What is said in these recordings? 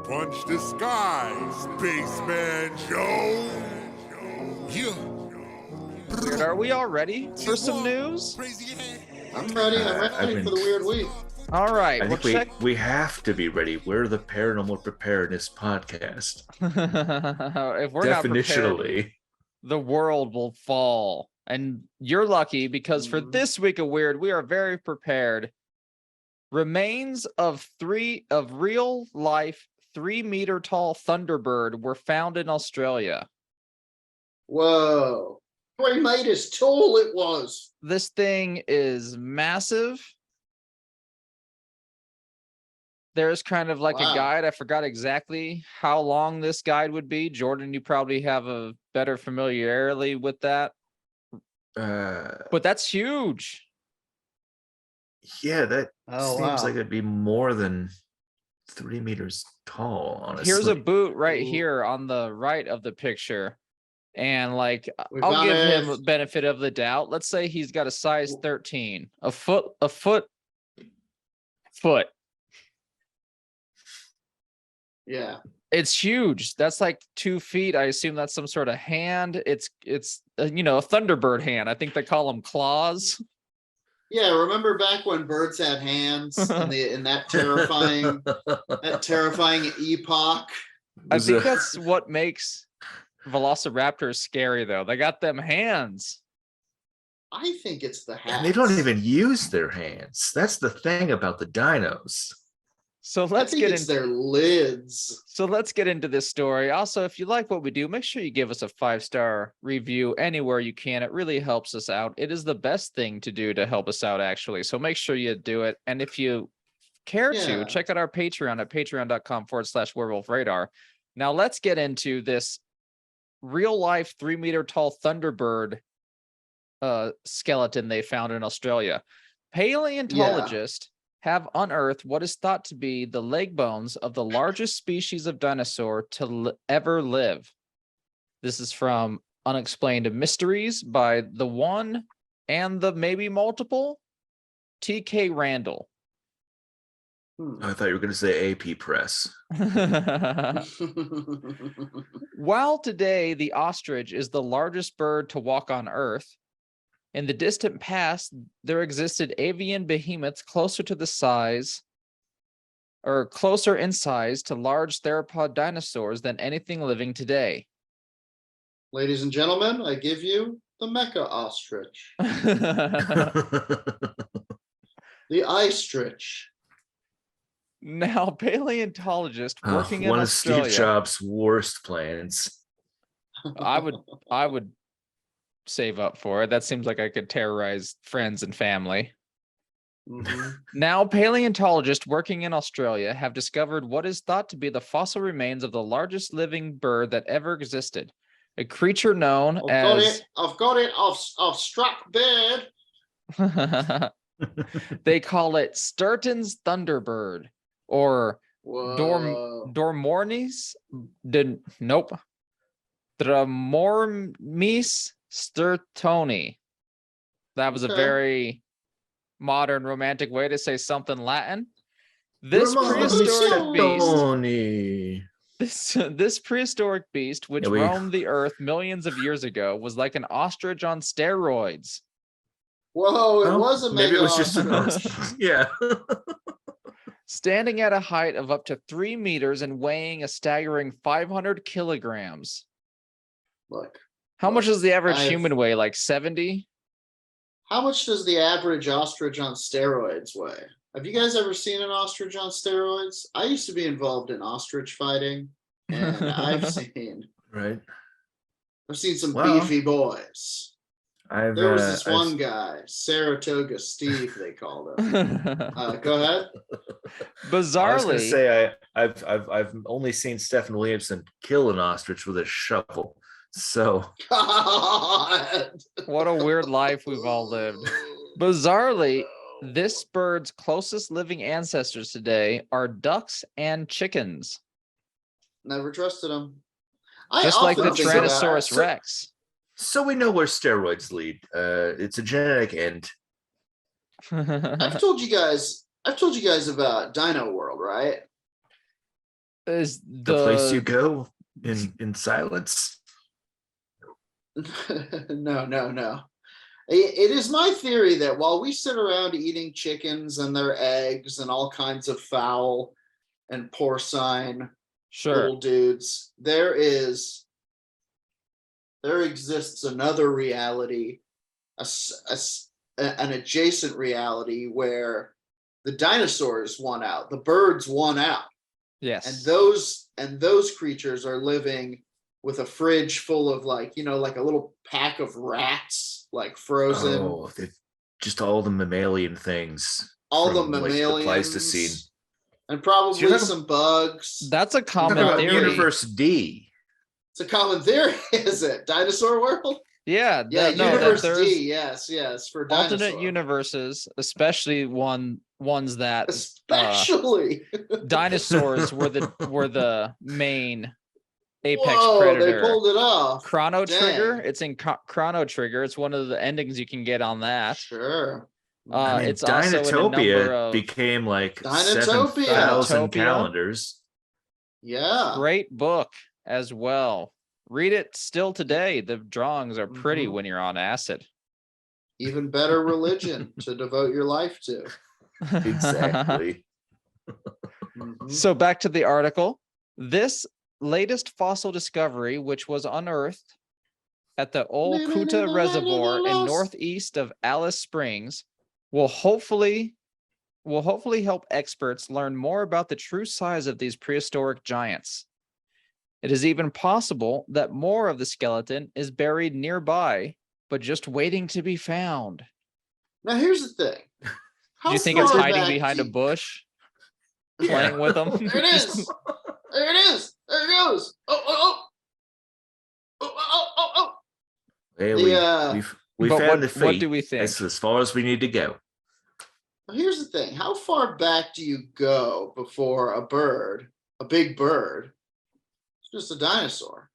Punch the sky, Spaceman Joe. Yeah. Dude, are we all ready for some news? I'm ready. I'm ready for the weird week. All right. I think we have to be ready. We're the Paranormal Preparedness Podcast. If we're not prepared, the world will fall. And you're lucky because for this week of weird, we are very prepared. Remains of real life 3-meter tall Thunderbird were found in Australia. Whoa. 3 meters tall it was. This thing is massive. There's kind of like a guide. I forgot exactly how long this guide would be. Jordan, you probably have a better familiarity with that. But that's huge. Yeah, that seems like it'd be more than 3 meters tall, honestly. Here's a boot right here on the right of the picture. And like, I'll give him a benefit of the doubt. Let's say he's got a size 13, a foot. Yeah. It's huge. That's like 2 feet. I assume that's some sort of hand. It's a Thunderbird hand. I think they call them claws. Yeah, remember back when birds had hands in that terrifying epoch? I think that's what makes velociraptors scary, though. They got them hands. I think it's the hats. And they don't even use their hands. That's the thing about the dinos. So let's get into their lids. So let's get into this story. Also, if you like what we do, make sure you give us a 5-star review anywhere you can. It really helps us out. It is the best thing to do to help us out, actually. So make sure you do it. And if you care to, check out our Patreon at patreon.com/werewolfradar. Now let's get into this real life 3-meter tall Thunderbird skeleton they found in Australia. Paleontologists have unearthed what is thought to be the leg bones of the largest species of dinosaur to ever live. This is from Unexplained Mysteries by the one and the maybe multiple T.K. Randall. I thought you were going to say AP Press. While today the ostrich is the largest bird to walk on Earth, in the distant past, there existed avian behemoths closer in size to large theropod dinosaurs than anything living today. Ladies and gentlemen, I give you the mecha ostrich. The ostrich. Now, paleontologists working in one Australia. One of Steve Jobs' worst plans. I would save up for it. That seems like I could terrorize friends and family. Now, paleontologists working in Australia have discovered what is thought to be the fossil remains of the largest living bird that ever existed. A creature known as... I've got it. I've struck bird. They call it Sturton's Thunderbird or Dormornis. Dramormis Sturtoni. That was a very modern romantic way to say something Latin. This prehistoric beast, which roamed the earth millions of years ago, was like an ostrich on steroids. Whoa, it was a maybe it was just an ostrich. Yeah. Standing at a height of up to 3 meters and weighing a staggering 500 kilograms. Look. How much does the average human weigh? Like 70? How much does the average ostrich on steroids weigh? Have you guys ever seen an ostrich on steroids? I used to be involved in ostrich fighting, and I've seen some beefy boys. There was this one guy, Saratoga Steve, they called him. Go ahead. Bizarrely, I was going to say I've only seen Stephen Williamson kill an ostrich with a shovel. So God. What a weird life we've all lived. Bizarrely, this bird's closest living ancestors today are ducks and chickens. Never trusted them. Just like the Tyrannosaurus Rex. So we know where steroids lead. It's a genetic end. I've told you guys about Dino World, right? is The place you the go in silence. No. It is my theory that while we sit around eating chickens and their eggs and all kinds of fowl and porcine sure. little dudes, there exists another reality, an adjacent reality where the dinosaurs won out, the birds won out, Yes. and those creatures are living with a fridge full of like a little pack of rats, like frozen. Oh, just all the mammalian things. All the from, like, mammalians, the Pleistocene. and probably So you're talking- some bugs. That's a Talk common about theory. Universe D. It's a common theory, is it? Dinosaur World? Yeah. Yeah, no, that Universe there's D. Yes, for dinosaur. alternate universes, especially ones that Especially dinosaurs were the main apex Whoa, predator. they pulled it off. Chrono Trigger. Dang. It's in Chrono Trigger. It's one of the endings you can get on that. Sure. I mean, It's also in a number Dinotopia of became like Dinotopia. 7,000 Dinotopia. calendars. Yeah. great book as well. Read it still today. The drawings are pretty Mhm. when you're on acid. Even better religion to devote your life to. Exactly. Mhm. So back to the article. This latest fossil discovery, which was unearthed at the Old Kuta Reservoir in northeast of Alice Springs, will hopefully help experts learn more about the true size of these prehistoric giants. It is even possible that more of the skeleton is buried nearby, but just waiting to be found. Now here's the thing. Do you think it's far hiding back behind a do- bush, Yeah. playing with them? There it is. There it is. There it goes. Oh. Well, The, we But found the what feet. do we think? That's as far as we need to go. Here's the thing. How far back do you go before a big bird, it's just a dinosaur?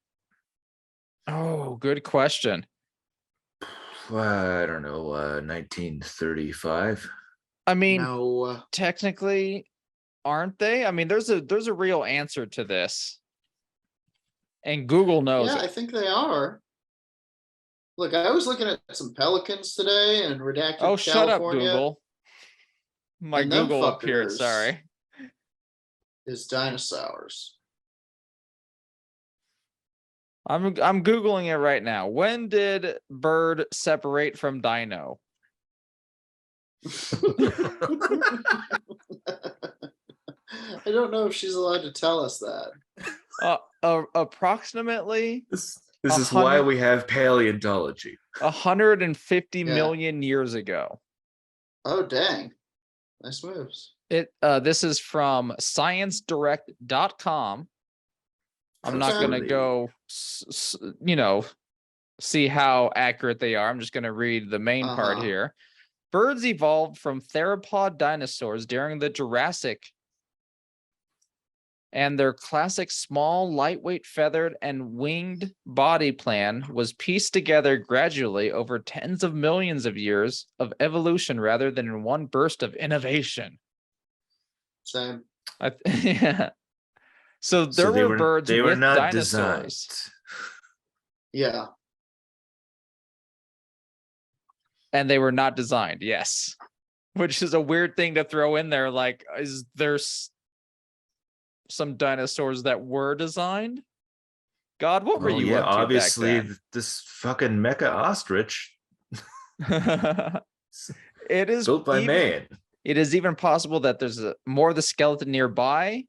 Oh, good question. I don't know, 1935. I mean, No. technically, aren't they? I mean, there's a real answer to this, and Google knows Yeah, I it. think they are. Look, I was looking at some pelicans today in redacted Oh, shut up, California. Google. My And them Google appeared. fuckers- Sorry. Is dinosaurs. I'm Googling it right now. When did bird separate from dino? I don't know if she's allowed to tell us that. Approximately This is why 100 we have paleontology. 150 Yeah. million years ago. Oh, dang. Nice moves. This is from sciencedirect.com. I'm not Okay. going to go, see how accurate they are. I'm just going to read the main part Uh-huh. here. Birds evolved from theropod dinosaurs during the Jurassic, and their classic small, lightweight, feathered, and winged body plan was pieced together gradually over tens of millions of years of evolution rather than in one burst of innovation. Same. Yeah. So there So were birds they were with not dinosaurs. designed. Yeah. And they were not designed, yes. Which is a weird thing to throw in there. Like, is there some dinosaurs that were designed? God, what were Oh, you yeah, up to obviously back this fucking mecha ostrich then? It is built by man. It is even possible that there's more of the skeleton nearby.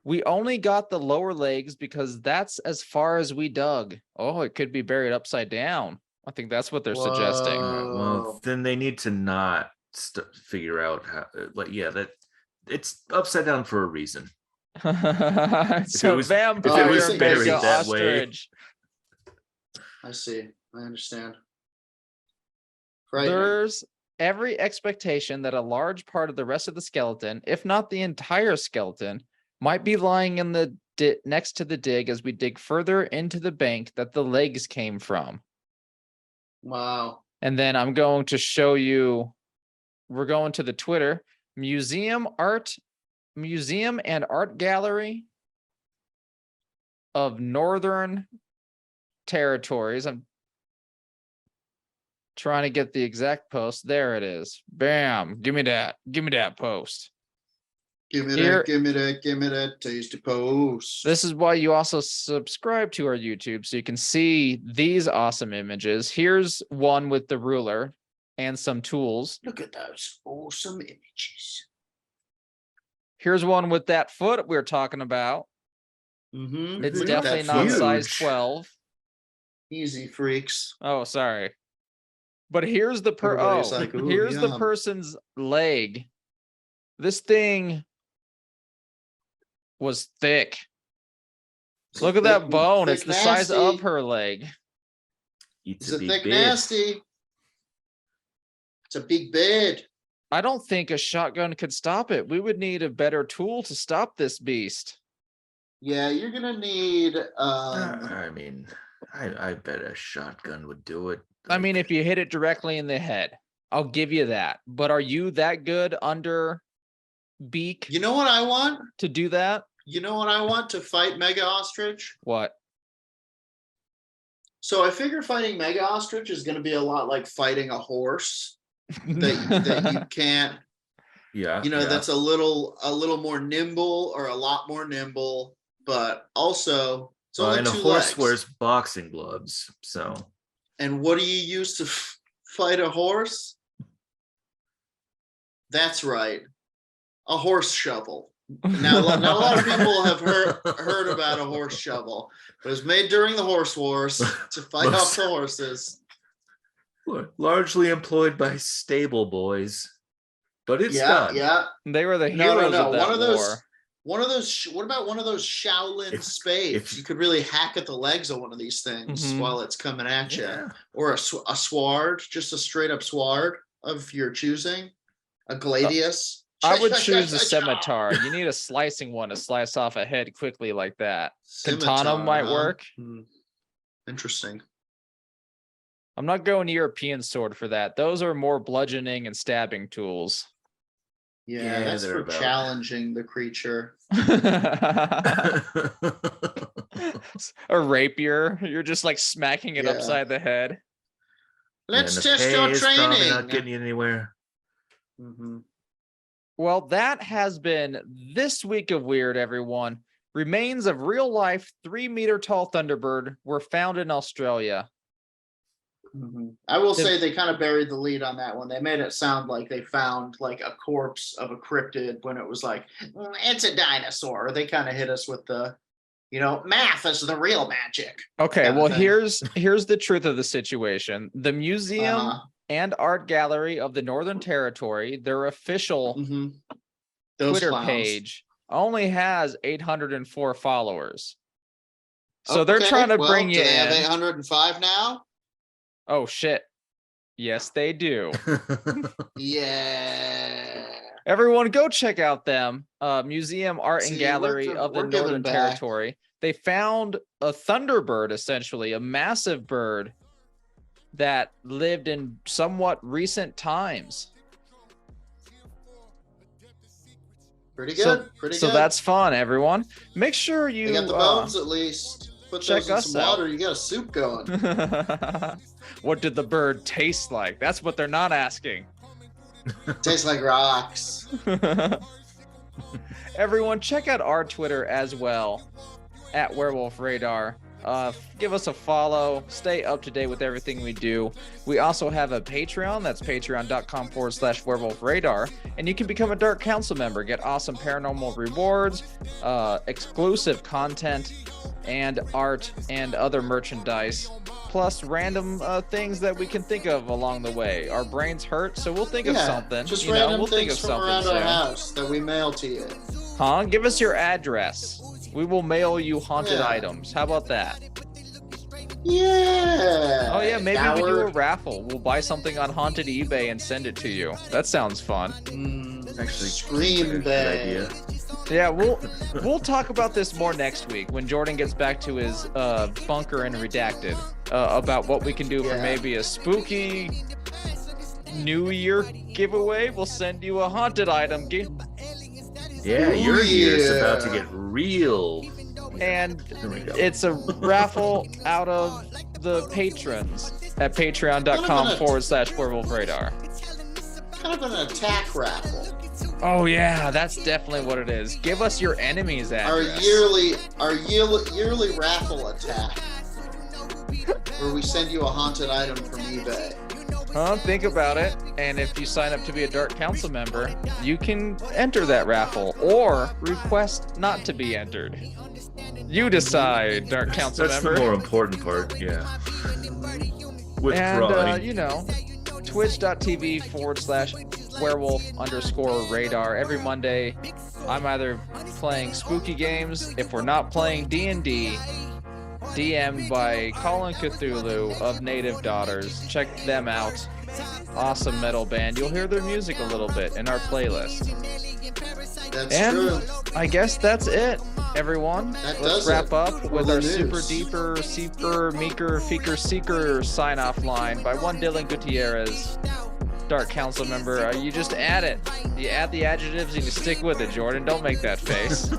We only got the lower legs because that's as far as we dug. Oh, it could be buried upside down. I think that's what they're suggesting. Whoa. Well, then they need to not figure out how, that it's upside down for a reason. It's it a was- vampire if it was buried mega that way. ostrich. I see. I understand. Frightening. There's every expectation that a large part of the rest of the skeleton, if not the entire skeleton, might be lying in the next to the dig as we dig further into the bank that the legs came from. Wow. And then I'm going to show you, we're going to the Twitter, Museum and Art Gallery of Northern Territories. I'm trying to get the exact post. There it is. Bam. Give me that. Give me that post. Give me Here- that, give me that, give me that tasty post. This is why you also subscribe to our YouTube, so you can see these awesome images. Here's one with the ruler and some tools. Look at those awesome images. Here's one with that foot we were talking about. Mm-hmm. It's Look at definitely that not size huge. 12. Easy freaks. Oh, sorry. But here's the Everybody's like, "Ooh, here's the yum." person's leg. This thing was thick. Look at that bone. It's the size of her leg. It's It's a big thick bed. nasty. It's a big bed. I don't think a shotgun could stop it. We would need a better tool to stop this beast. Yeah, you're gonna need I mean, I bet a shotgun would do it. I mean, Like, if you hit it directly in the head, I'll give you that. But are you that good under beak you know what I want? to do that? You know what I want to fight Mega Ostrich? What? So I figure fighting Mega Ostrich is gonna be a lot like fighting a horse that you can't, yeah, you know, yeah. that's a little more nimble or a lot more nimble, but also it's only And a two horse legs. wears boxing gloves, so And what do you use to fight a horse? That's right, a horse shovel. Now, a lot of people have heard about a horse shovel, but it was made during the horse wars to fight off the horses. largely employed by stable boys, but it's Yeah, done. yeah. They were the No, heroes no, no. of that One of those. war. One of those. What about one of those Shaolin If- spades? if- You could really hack at the legs of one of these things Mhm. while it's coming at you, Yeah. or a sword, just a straight up sword of your choosing, a gladius. I would choose a scimitar. You need a slicing one to slice off a head quickly like that. Katana Scimitar, might huh? work. Hmm. Interesting. I'm not going European sword for that. Those are more bludgeoning and stabbing tools. Yeah, Yeah, that's they're for about- challenging the creature. A rapier. You're just like smacking it Yeah. upside the head. Let's And the test pay your is probably training. not getting you anywhere. Mhm. Well, that has been this week of Weird, everyone. Remains of real life 3-meter tall Thunderbird were found in Australia. Mhm. I will Did- say they kind of buried the lead on that one. They made it sound like they found like a corpse of a cryptid when it was like, it's a dinosaur. They kind of hit us with the, math is the real magic. Okay, Kind of well, thing. here's the truth of the situation. The museum Uh-huh. and art gallery of the Northern Territory, their official Mhm. Those Twitter clowns. page only has 804 followers. So they're Okay, trying to well, bring do you they have in. 805 now? Oh shit. Yes, they do. Yeah. Everyone go check out them. Museum Art and See, Gallery of the we're giving Northern back. Territory. They found a Thunderbird, essentially, a massive bird that lived in somewhat recent times. Pretty So- good. Pretty So good. that's fun, everyone. Make sure you They got the bones at least. Put check those in us some out. water. You got a soup going. What did the bird taste like? That's what they're not asking. Tastes like rocks. Everyone, check out our Twitter as well, at Werewolf Radar. Give us a follow. Stay up to date with everything we do. We also have a Patreon. That's patreon.com/Werewolf Radar. And you can become a Dark Council member. Get awesome paranormal rewards, exclusive content, and art and other merchandise. Plus random things that we can think of along the way. Our brains hurt, so we'll think of something. Just you know, random we'll think things of from something around our soon. house that we mail to you. Huh? Give us your address. We will mail you haunted Yeah. items. How about that? Yeah. Oh yeah, maybe we do a Coward. raffle. We'll buy something on haunted eBay and send it to you. That sounds fun. Actually, Scream like a good Bay. idea. Yeah, we'll talk about this more next week when Jordan gets back to his bunker and redacted about what we can do for Yeah. maybe a spooky New Year giveaway. We'll send you a haunted item. Yeah, Ooh, your year's about to yeah. get real And There we go. it's a raffle out of the patrons at patreon.com/werewolf radar. Kind of an attack raffle. Oh yeah, that's definitely what it is. Give us your enemy's address. Our yearly raffle attack, where we send you a haunted item from eBay. Think about it. And if you sign up to be a Dark Council member, you can enter that raffle or request not to be entered. You decide, Dark Council That's member. the more important part, yeah. Withdrawing. And, twitch.tv/werewolf_radar. Every Monday, I'm either playing spooky games. If we're not playing D&D, DM'd by Colin Cthulhu of Native Daughters. Check them out. Awesome metal band. You'll hear their music a little bit in our playlist. That's And true. I guess that's it, everyone. That Let's does wrap it up for with the our news. super deeper, seeper, meeker, feeker, seeker sign-off line by one Dylan Gutierrez, Dark Council member. You just add it. You add the adjectives and you stick with it, Jordan. Don't make that face.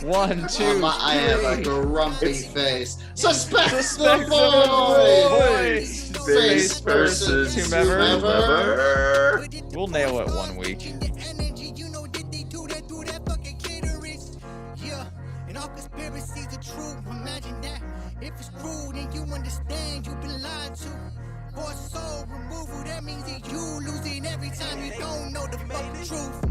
1, 2, I have a 3. grumpy face. Suspect Suspect the the voice! voice! Space persons whomever. We'll nail it 1 week. Conspiracies are true, imagine that. If it's true, then you understand you've been lied to. For soul removal, that means that you losing every time you don't know the fucking truth.